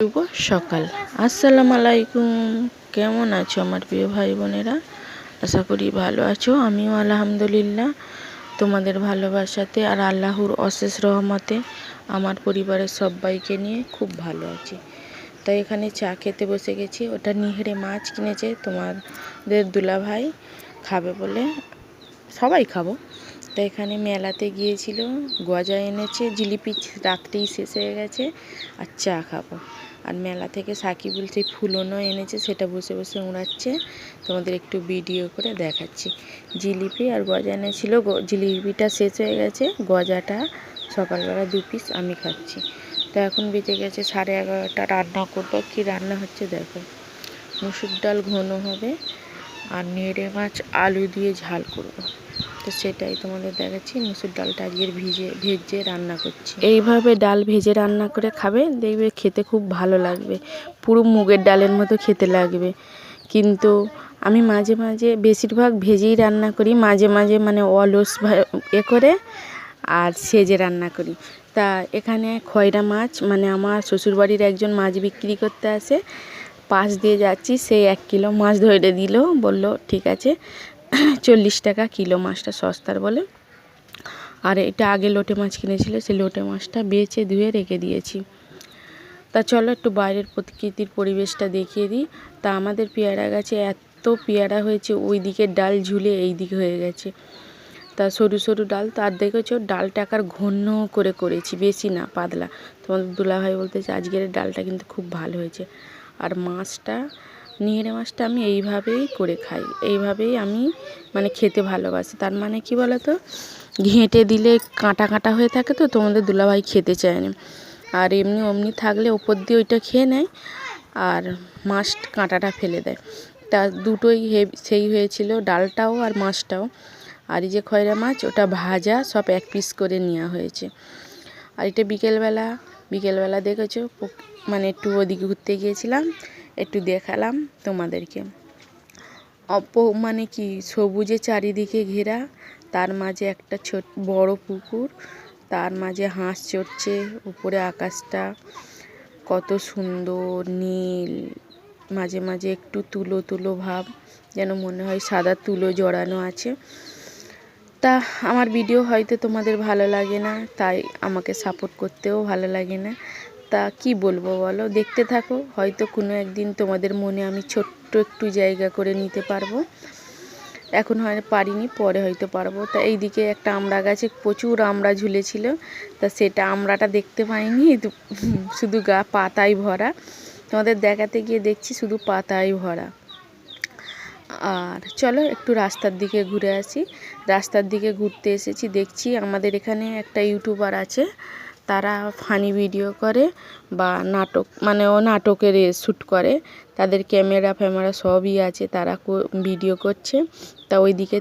শুভ সকাল। আসসালামু আলাইকুম। কেমন আছো আমার প্রিয় ভাই বোনেরা? আশা করি ভালো আছো। আমিও আলহামদুলিল্লাহ তোমাদের ভালোবাসাতে আর আল্লাহর অশেষ রহমতে আমার পরিবারের সবাইকে নিয়ে খুব ভালো আছি। তাই এখানে চা খেতে বসে গেছি। ওটা নিহড়ে মাছ কিনেছে তোমাদের দুলাভাই খাবে বলে, সবাই খাবো। তো এখানে মেলাতে গিয়েছিল, গজা এনেছে, জিলিপি রাত্রেই শেষ হয়ে গেছে, আর চা খাবো। আর মেলা থেকে সাকিবুল সেই ফুলনও এনেছে, সেটা বসে বসে উড়াচ্ছে। তোমাদের একটু ভিডিও করে দেখাচ্ছি। জিলিপি আর গজা এনেছিল, জিলিপিটা শেষ হয়ে গেছে, গজাটা সকালবেলা 2 পিস আমি খাচ্ছি। তো এখন বেজে গেছে 11:30। রান্না করবো, কি রান্না হচ্ছে দেখো। মুসুর ডাল ঘন হবে আর নেড়ে মাছ আলু দিয়ে ঝাল করবো। তো সেটাই তোমাদের দেখাচ্ছি। মুসুর ডালটা আজকের ভেজে রান্না করছি। এইভাবে ডাল ভেজে রান্না করে খাবে, দেখবে খেতে খুব ভালো লাগবে, পুরো মুগের ডালের মতো খেতে লাগবে। কিন্তু আমি মাঝে মাঝে বেশিরভাগ ভেজেই রান্না করি, মাঝে মাঝে মানে অলস করে আর সেজে রান্না করি। তা এখানে খয়রা মাছ, মানে আমার শ্বশুরবাড়ির একজন মাছ বিক্রি করতে আসে, পাশ দিয়ে যাচ্ছি, সেই 1 কিলো মাছ ধরে দিল, বলল ঠিক আছে 40 টাকা কিলো, মাছটা সস্তার বলে। আর এটা আগে লোটে মাছ কিনেছিল, সেই লোটে মাছটা বেছে ধুয়ে রেখে দিয়েছি। তা চলো একটু বাইরের প্রকৃতির পরিবেশটা দেখিয়ে দিই। তা আমাদের পেয়ারা গাছে এত পেয়ারা হয়েছে, ওই দিকের ডাল ঝুলে এই দিকে হয়ে গেছে। তা সরু সরু ডাল, তার দেখেছো ডালটা আকার ঘন করে করেছি, বেশি না, পাতলা। তোমাদের দুলাভাই বলতেছে আজকের ডালটা কিন্তু খুব ভালো হয়েছে। আর মাছটা, নিহড়ে মাছটা আমি এইভাবেই করে খাই, এইভাবেই আমি মানে খেতে ভালোবাসি। তার মানে কি বলো তো, ঘেঁটে দিলে কাঁটা কাঁটা হয়ে থাকে, তো তোমাদের দুলাভাই খেতে চায় না। আর এমনি অমনি থাকলে ওপর দিয়ে ওইটা খেয়ে নেয়, আর মাছ কাঁটাটা ফেলে দেয়। তা দুটোই সেই হয়েছিল, ডালটাও আর মাছটাও। আর এই যে খয়রা মাছ, ওটা ভাজা, সব 1 পিস করে নেওয়া হয়েছে। আর এটা বিকেলবেলা দেখেছো, মানে একটু ওদিকে ঘুরতে গিয়েছিলাম, একটু দেখালাম তোমাদেরকে। মানে কি সবুজে চারিদিকে ঘেরা, তার মাঝে একটা বড় পুকুর, তার মাঝে হাঁস চড়ছে, উপরে আকাশটা কত সুন্দর নীল, মাঝে মাঝে একটু তুলো তুলো ভাব, যেন মনে হয় সাদা তুলো জড়ানো আছে। তা আমার ভিডিও হয়তো তোমাদের ভালো লাগে না, তাই আমাকে সাপোর্ট করতেও ভালো লাগে না। তা কি বলবো বলো, দেখতে থাকো, হয়তো কোনো একদিন তোমাদের মনে আমি ছোট্ট একটু জায়গা করে নিতে পারবো। এখন হয় পারিনি, পরে হয়তো পারবো। তা এইদিকে একটা আমড়া গাছে প্রচুর আমড়া ঝুলেছিল, তা সেটা আমড়াটা দেখতে পাইনি, শুধু পাতায় ভরা। তোমাদের দেখাতে গিয়ে দেখছি শুধু পাতায় ভরা। আর চলো একটু রাস্তার দিকে ঘুরে আসি। রাস্তার দিকে ঘুরতে এসেছি, দেখছি আমাদের এখানে একটা ইউটিউবার আছে, তারা ফানি ভিডিও করে বা নাটক, মানে ও নাটকের শ্যুট করে, তাদের ক্যামেরা ফ্যামেরা সবই আছে, তারা ভিডিও করছে। তা ওই দিকে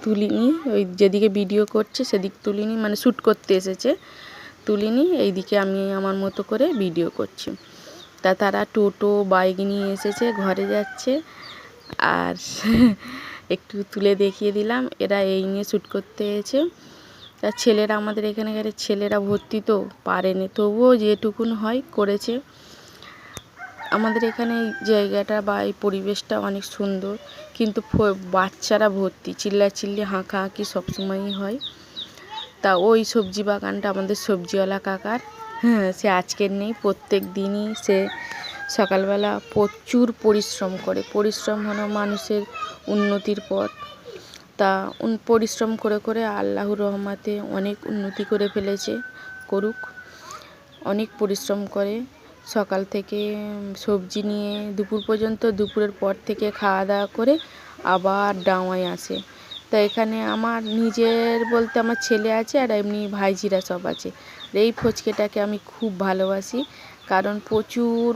তুলিনি, ওই যেদিকে ভিডিও করছে সেদিক তুলিনি, মানে শ্যুট করতে এসেছে, তুলিনি। এইদিকে আমি আমার মতো করে ভিডিও করছি। তা তারা টোটো বাইক নিয়ে এসেছে, ঘরে যাচ্ছে। আর একটু তুলে দেখিয়ে দিলাম, এরা এই নিয়ে শ্যুট করতে এসেছে। তা ছেলেরা, আমাদের এখানকার ছেলেরা ভর্তি, তো পারেনি, তবুও যেটুকুন হয় করেছে। আমাদের এখানে এই জায়গাটা বা এই পরিবেশটা অনেক সুন্দর, কিন্তু বাচ্চারা ভর্তি, চিল্লাচিল্লি হাঁকাহাঁকি সবসময়ই হয়। তা ওই সবজি বাগানটা আমাদের সবজিওয়ালা কাকার, হ্যাঁ, সে আজকের নেই, প্রত্যেক দিনই সে সকালবেলা প্রচুর পরিশ্রম করে। পরিশ্রম হলো মানুষের উন্নতির পথ। তা পরিশ্রম করে করে আল্লাহর রহমতে অনেক উন্নতি করে ফেলেছে, করুক। অনেক পরিশ্রম করে, সকাল থেকে সবজি নিয়ে দুপুর পর্যন্ত, দুপুরের পর থেকে খাওয়া দাওয়া করে আবার ডাঙায় আসে। তা এখানে আমার নিজের বলতে আমার ছেলে আছে, আর এমনি ভাইঝিরা সব আছে। এই ফচকেটাকে আমি খুব ভালোবাসি, কারণ প্রচুর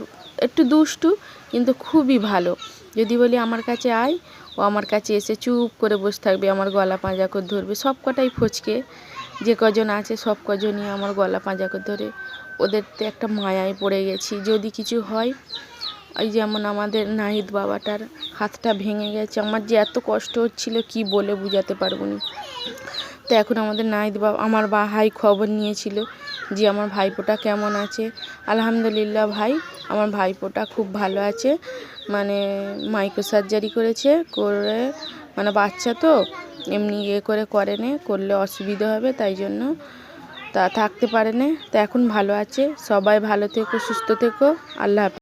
একটু দুষ্টু, কিন্তু খুবই ভালো। যদি বলি আমার কাছে আয়, ও আমার কাছে এসে চুপ করে বসে থাকবে, আমার গলা পাঁজা করে ধরবে। সব কটাই ফচকে, যে কজন আছে সব কজনই আমার গলা পাঁজা করে ধরে। ওদেরতে একটা মায়ায় পড়ে গেছি। যদি কিছু হয়, এই যেমন আমাদের নাহিদ বাবাটার হাতটা ভেঙে গেছে, আমার যে এত কষ্ট হচ্ছিল কি বলে বোঝাতে পারবো না। তো এখন আমাদের নাহিদ বাবা আমার ভাই খবর নিয়েছিল যে আমার ভাইপোটা কেমন আছে। আলহামদুলিল্লাহ ভাই, আমার ভাইপোটা খুব ভালো আছে। মানে মাইক্রো সার্জারি করেছে, করে মানে বাচ্চা তো এমনি করে নে, করলে অসুবিধা হবে, তাই জন্য তা থাকতে পারে না। তো এখন ভালো আছে। সবাই ভালো থেকো, সুস্থ থেকো। আল্লাহ হাফেজ।